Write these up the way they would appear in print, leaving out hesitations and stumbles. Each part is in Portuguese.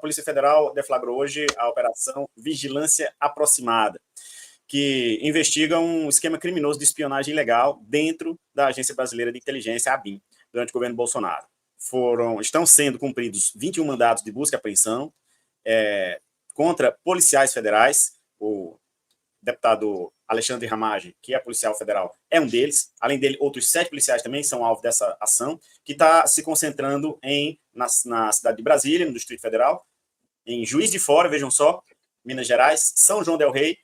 Polícia Federal deflagrou hoje a Operação Vigilância Aproximada, que investiga um esquema criminoso de espionagem ilegal dentro da Agência Brasileira de Inteligência, a ABIN, durante o governo Bolsonaro. Estão sendo cumpridos 21 mandados de busca e apreensão contra policiais federais. O deputado Alexandre Ramagem, que é policial federal, é um deles. Além dele, outros 7 policiais também são alvo dessa ação, que está se concentrando na cidade de Brasília, no Distrito Federal, em Juiz de Fora, vejam só, Minas Gerais, São João del Rei,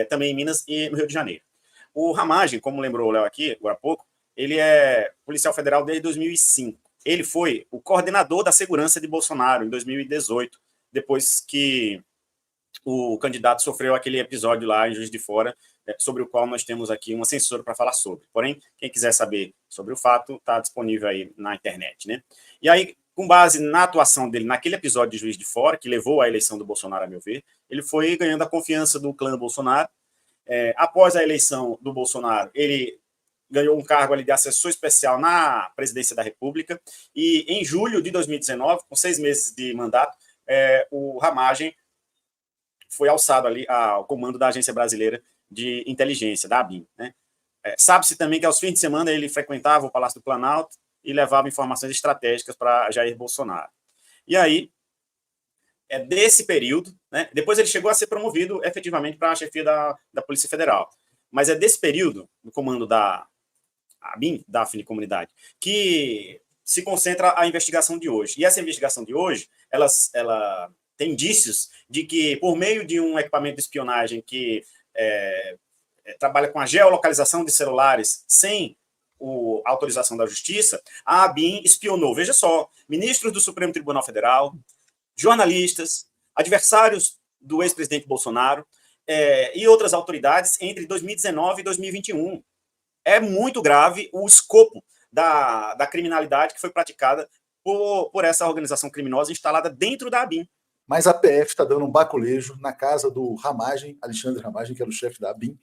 também em Minas e no Rio de Janeiro. O Ramagem, como lembrou o Léo aqui, agora há pouco, ele é policial federal desde 2005. Ele foi o coordenador da segurança de Bolsonaro em 2018, depois que o candidato sofreu aquele episódio lá em Juiz de Fora, sobre o qual nós temos aqui uma censura para falar sobre. Porém, quem quiser saber sobre o fato, está disponível aí na internet, né? E aí, com base na atuação dele naquele episódio de Juiz de Fora, que levou à eleição do Bolsonaro, a meu ver, ele foi ganhando a confiança do clã Bolsonaro. Após a eleição do Bolsonaro, ele ganhou um cargo ali de assessor especial na presidência da República, e em julho de 2019, com 6 meses de mandato, o Ramagem foi alçado ali ao comando da Agência Brasileira de Inteligência, da ABIN, né? Sabe-se também que aos fins de semana ele frequentava o Palácio do Planalto e levava informações estratégicas para Jair Bolsonaro. E aí, desse período, né, depois ele chegou a ser promovido efetivamente para a chefia da Polícia Federal, mas é desse período, no comando da ABIN, da Comunidade, que se concentra a investigação de hoje. E essa investigação de hoje, ela tem indícios de que, por meio de um equipamento de espionagem que trabalha com a geolocalização de celulares sem a autorização da Justiça, a ABIN espionou, veja só, ministros do Supremo Tribunal Federal, jornalistas, adversários do ex-presidente Bolsonaro e outras autoridades entre 2019 e 2021. É muito grave o escopo da criminalidade que foi praticada por essa organização criminosa instalada dentro da ABIN. Mas a PF está dando um baculejo na casa do Ramagem, Alexandre Ramagem, que era o chefe da ABIN.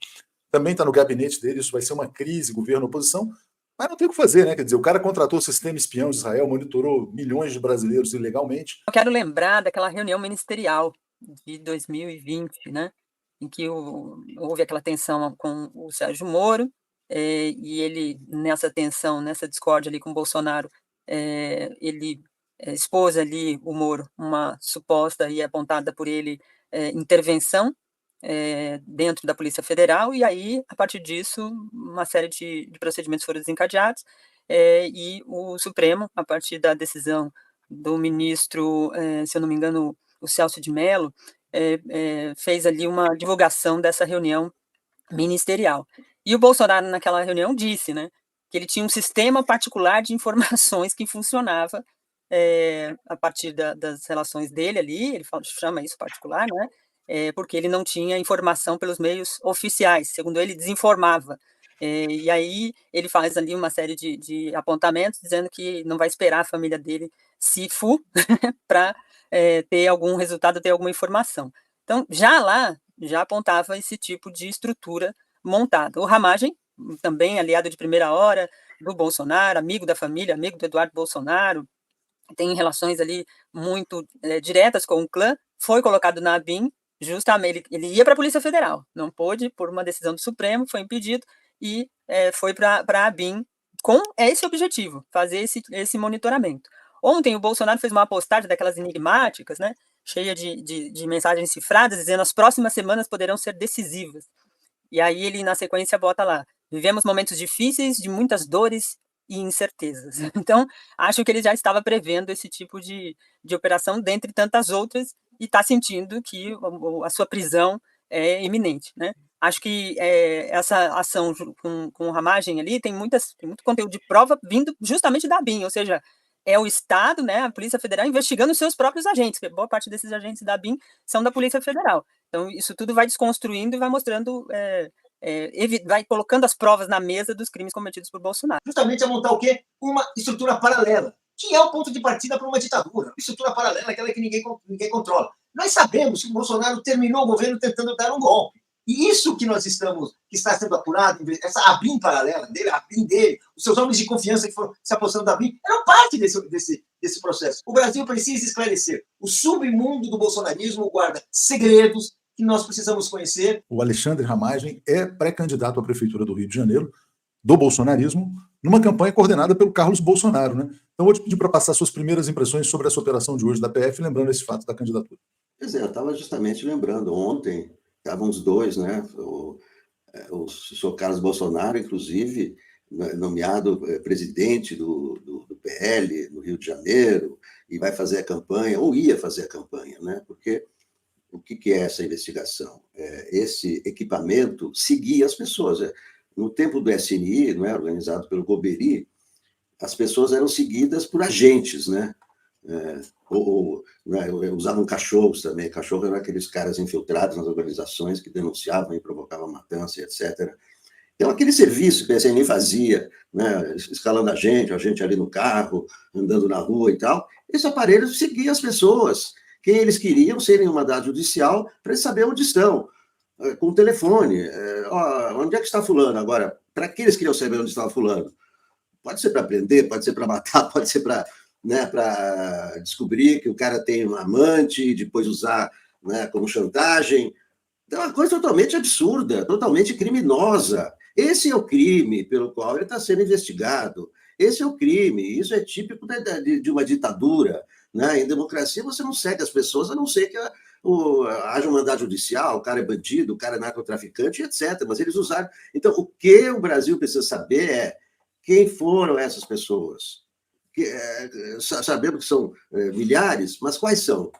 Também está no gabinete dele, isso vai ser uma crise, governo-oposição. Mas não tem o que fazer, né? Quer dizer, o cara contratou o sistema espião de Israel, monitorou milhões de brasileiros ilegalmente. Eu quero lembrar daquela reunião ministerial de 2020, né? Em que houve aquela tensão com o Sérgio Moro, e ele, nessa tensão, nessa discórdia ali com o Bolsonaro, ele expôs ali o Moro uma suposta e apontada por ele intervenção dentro da Polícia Federal, e aí, a partir disso, uma série de procedimentos foram desencadeados, e o Supremo, a partir da decisão do ministro, se eu não me engano, o Celso de Mello, fez ali uma divulgação dessa reunião ministerial. E o Bolsonaro, naquela reunião, disse, né, que ele tinha um sistema particular de informações que funcionava a partir das relações dele ali, ele chama isso particular, né, porque ele não tinha informação pelos meios oficiais, segundo ele, desinformava. E aí ele faz ali uma série de apontamentos, dizendo que não vai esperar a família dele se for para ter algum resultado, ter alguma informação. Então, já apontava esse tipo de estrutura montada. O Ramagem, também aliado de primeira hora do Bolsonaro, amigo da família, amigo do Eduardo Bolsonaro, tem relações ali muito diretas com o clã, foi colocado na ABIN, justamente, ele ia para a Polícia Federal, não pôde, por uma decisão do Supremo, foi impedido, e foi para a ABIN com esse objetivo, fazer esse monitoramento. Ontem o Bolsonaro fez uma postagem daquelas enigmáticas, né, cheia de mensagens cifradas, dizendo as próximas semanas poderão ser decisivas. E aí ele, na sequência, bota lá, vivemos momentos difíceis, de muitas dores e incertezas. Então, acho que ele já estava prevendo esse tipo de operação, dentre tantas outras, e está sentindo que a sua prisão é iminente, né? Acho que essa ação com o Ramagem ali tem muito conteúdo de prova vindo justamente da ABIN, ou seja, é o Estado, né, a Polícia Federal, investigando os seus próprios agentes, porque boa parte desses agentes da ABIN são da Polícia Federal. Então, isso tudo vai desconstruindo e vai mostrando, vai colocando as provas na mesa dos crimes cometidos por Bolsonaro. Justamente a montar o quê? Uma estrutura paralela, que é o ponto de partida para uma ditadura. Uma estrutura paralela, aquela que ninguém controla. Nós sabemos que o Bolsonaro terminou o governo tentando dar um golpe. E isso que que está sendo apurado, essa ABIN paralela dele, a ABIN dele, os seus homens de confiança que foram se apossando da ABIN, eram parte desse processo. O Brasil precisa esclarecer. O submundo do bolsonarismo guarda segredos que nós precisamos conhecer. O Alexandre Ramagem é pré-candidato à Prefeitura do Rio de Janeiro, do bolsonarismo, numa campanha coordenada pelo Carlos Bolsonaro, né? Então, vou te pedir para passar suas primeiras impressões sobre essa operação de hoje da PF, lembrando esse fato da candidatura. Pois é, eu estava justamente lembrando, ontem estavam os dois, né? O senhor Carlos Bolsonaro, inclusive, nomeado presidente do PL no Rio de Janeiro, e vai fazer a campanha, ou ia fazer a campanha, né? Porque o que é essa investigação? Esse equipamento seguia as pessoas. No tempo do SNI, não é, organizado pelo Goberi, as pessoas eram seguidas por agentes, né? Usavam cachorros também. Cachorro eram aqueles caras infiltrados nas organizações que denunciavam e provocavam matança, etc. Então, aquele serviço que a SNI fazia, né, escalando a gente ali no carro, andando na rua e tal, esse aparelho seguia as pessoas, quem eles queriam serem um mandado judicial para saber onde estão, com o telefone. Onde é que está fulano? Agora, para que eles queriam saber onde estava fulano? Pode ser para prender, pode ser para matar, pode ser para descobrir que o cara tem um amante e depois usar, né, como chantagem. Então, é uma coisa totalmente absurda, totalmente criminosa. Esse é o crime pelo qual ele está sendo investigado. Esse é o crime. Isso é típico de uma ditadura. Né? Em democracia, você não segue as pessoas, a não ser que haja um mandado judicial, o cara é bandido, o cara é narcotraficante, etc. Mas eles usaram... Então, o que o Brasil precisa saber é quem foram essas pessoas. Sabemos que são milhares, mas quais são?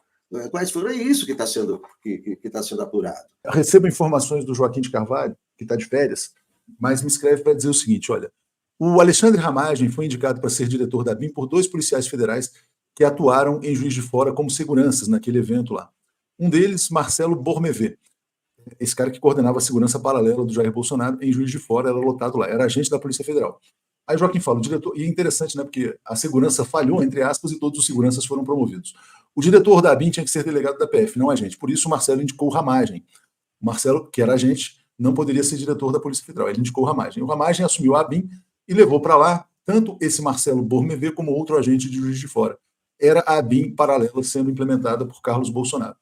Quais foram? É isso que está sendo apurado. Eu recebo informações do Joaquim de Carvalho, que está de férias, mas me escreve para dizer o seguinte, olha, o Alexandre Ramagem foi indicado para ser diretor da ABIN por 2 policiais federais que atuaram em Juiz de Fora como seguranças naquele evento lá. Um deles, Marcelo Bormevé, esse cara que coordenava a segurança paralela do Jair Bolsonaro em Juiz de Fora, era lotado lá, era agente da Polícia Federal. Aí o Joaquim fala, o diretor, e é interessante, né, porque a segurança falhou, entre aspas, e todos os seguranças foram promovidos. O diretor da ABIN tinha que ser delegado da PF, não agente. Por isso o Marcelo indicou o Ramagem. O Marcelo, que era agente, não poderia ser diretor da Polícia Federal. Ele indicou o Ramagem. O Ramagem assumiu a ABIN e levou para lá tanto esse Marcelo Bormevé como outro agente de Juiz de Fora. Era a ABIN paralela sendo implementada por Carlos Bolsonaro.